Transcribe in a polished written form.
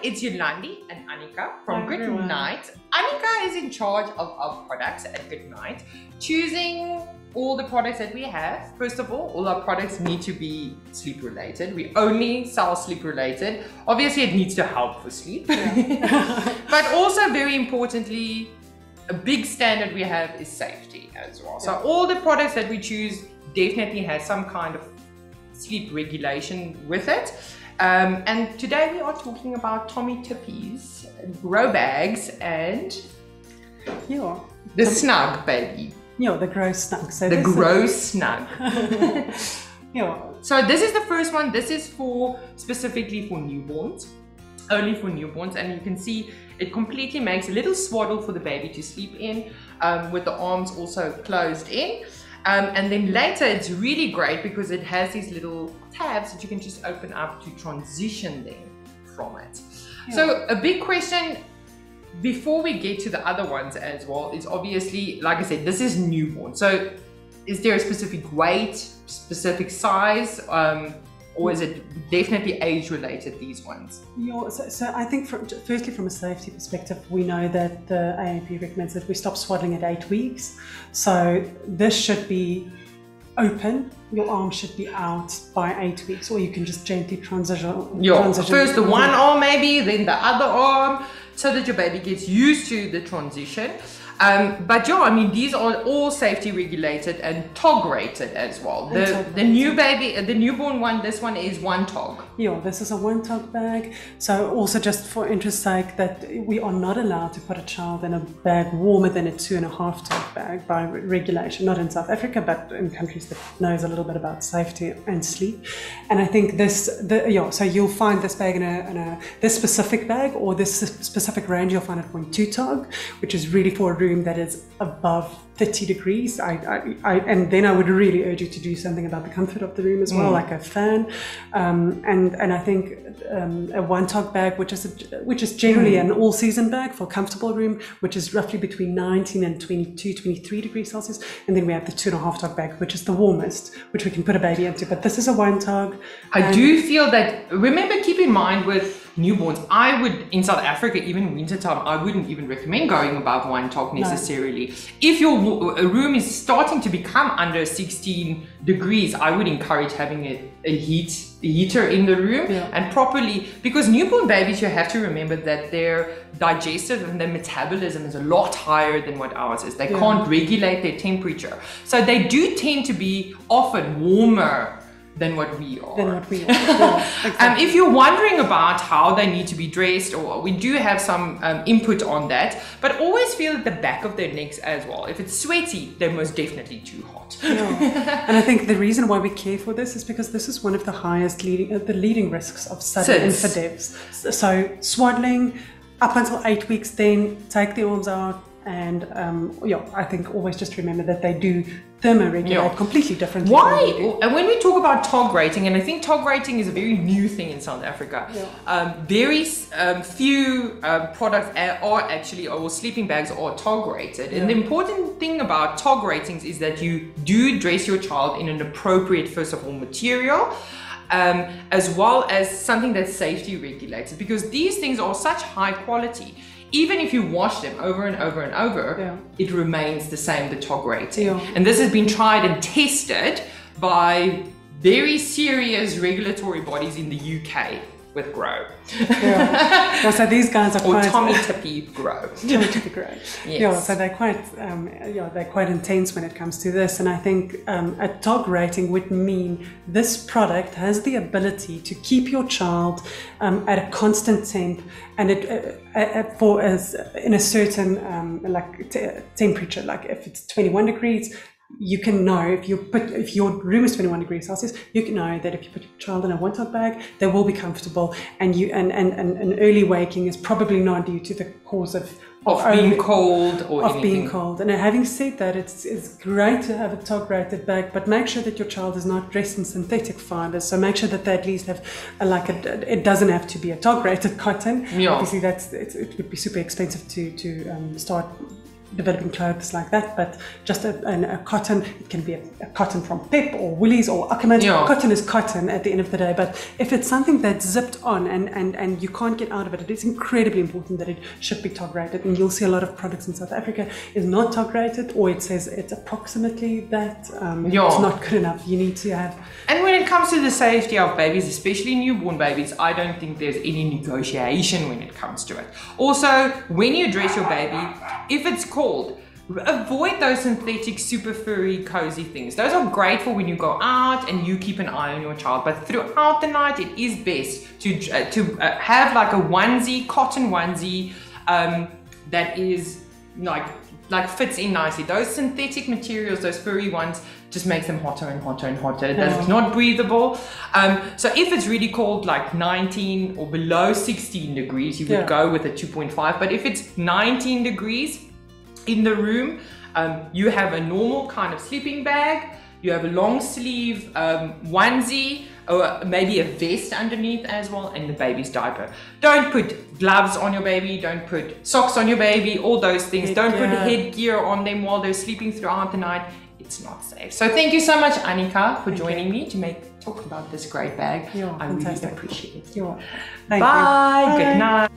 it's Yolandi and Annika from Hi, everyone. GroSnug. Annika is in charge of our products at GroSnug, choosing all the products that we have. First of all our products need to be sleep related. We only sell sleep related. Obviously it needs to help for sleep. Yeah. But also very importantly, a big standard we have is safety as well. So all the products that we choose definitely has some kind of sleep regulation with it. And today we are talking about Tommee Tippees, grow bags, and the Snug baby. Yeah, the GroSnug. So the GroSnug. So this is the first one. This is specifically for newborns, only for newborns, and you can see it completely makes a little swaddle for the baby to sleep in, with the arms also closed in. And then later it's really great because it has these little tabs that you can just open up to transition them from it. Yeah. So a big question before we get to the other ones as well is obviously, like I said, this is newborn. So is there a specific weight, specific size, or is it definitely age related, these ones? Yeah, so I think firstly from a safety perspective, we know that the AAP recommends that we stop swaddling at 8 weeks. So this should be open, your arm should be out by 8 weeks, or you can just gently transition. First the one arm maybe, then the other arm, so that your baby gets used to the transition. But yeah, I mean, these are all safety regulated and TOG rated as well. The new baby, the newborn one, this one is 1 TOG. Yeah, this is a 1 TOG bag. So also just for interest's sake, that we are not allowed to put a child in a bag warmer than a 2.5 TOG bag by regulation, not in South Africa, but in countries that knows a little bit about safety and sleep. And I think so you'll find this bag in this specific bag or this specific range, you'll find it 0.2 TOG, which is really for a room that is above 30 degrees. And then I would really urge you to do something about the comfort of the room as well, like a fan. And I think a 1 TOG bag, which is generally an all-season bag for a comfortable room, which is roughly between 19 and 22, 23 degrees Celsius. And then we have the 2.5 TOG bag, which is the warmest, which we can put a baby into. But this is a 1 TOG. I do feel that, remember, keep in mind with newborns, I would, in South Africa, even wintertime, I wouldn't even recommend going above 1 TOG necessarily. No. If your room is starting to become under 16 degrees, I would encourage having a heater in the room and properly, because newborn babies, you have to remember that their digestive and their metabolism is a lot higher than what ours is. They can't regulate their temperature. So they do tend to be often warmer than what we are. Exactly. If you're wondering about how they need to be dressed, or we do have some input on that, but always feel at the back of their necks as well. If it's sweaty, they're most definitely too hot. And I think the reason why we care for this is because this is one of the highest leading risks of sudden infant deaths. So swaddling up until 8 weeks, then take the arms out. And I think always just remember that they do thermoregulate completely differently. Why? And when we talk about TOG rating, and I think TOG rating is a very new thing in South Africa, very few products or sleeping bags are TOG rated. And the important thing about TOG ratings is that you do dress your child in an appropriate, first of all, material, as well as something that's safety regulated, because these things are such high quality. Even if you wash them over and over and over, it remains the same, the TOG rating. And this has been tried and tested by very serious regulatory bodies in the UK with Gro. So these guys are quite... Or Tommee Tippee Gro. Tommee Tippee Gro. Yes. So they're quite intense when it comes to this. And I think a TOG rating would mean this product has the ability to keep your child at a constant temp, and in a certain temperature. Like if it's 21 degrees, you can know if your room is 21 degrees Celsius, you can know that if you put your child in a 1 TOG bag, they will be comfortable, and early waking is probably not due to the cause of being cold or anything. Being cold. And having said that, it's great to have a TOG rated bag, but make sure that your child is not dressed in synthetic fibers. So make sure that they at least have it doesn't have to be a TOG rated cotton. Obviously it would be super expensive to start developing clothes like that, but just a cotton, it can be a cotton from Pep or Woolies or Ackermans. Cotton is cotton at the end of the day, but if it's something that's zipped on and you can't get out of it, it is incredibly important that it should be top rated. And you'll see a lot of products in South Africa is not top rated, or it says it's approximately that. It's not good enough. You need to have. And when it comes to the safety of babies, especially newborn babies, I don't think there's any negotiation when it comes to it. Also, when you dress your baby, if it's cold, avoid those synthetic, super furry, cozy things. Those are great for when you go out and you keep an eye on your child. But throughout the night, it is best to have like a onesie, cotton onesie, that is like fits in nicely. Those synthetic materials, those furry ones, just makes them hotter and hotter and hotter. That's not breathable. So if it's really cold, like 19 or below 16 degrees, you would go with a 2.5. But if it's 19 degrees in the room, you have a normal kind of sleeping bag, you have a long sleeve onesie, or maybe a vest underneath as well, and the baby's diaper. Don't put gloves on your baby, don't put socks on your baby, all those things. Don't put headgear on them while they're sleeping throughout the night. It's not safe. So thank you so much, Annika, for joining me to talk about this great bag. I really appreciate it. Bye. Good night.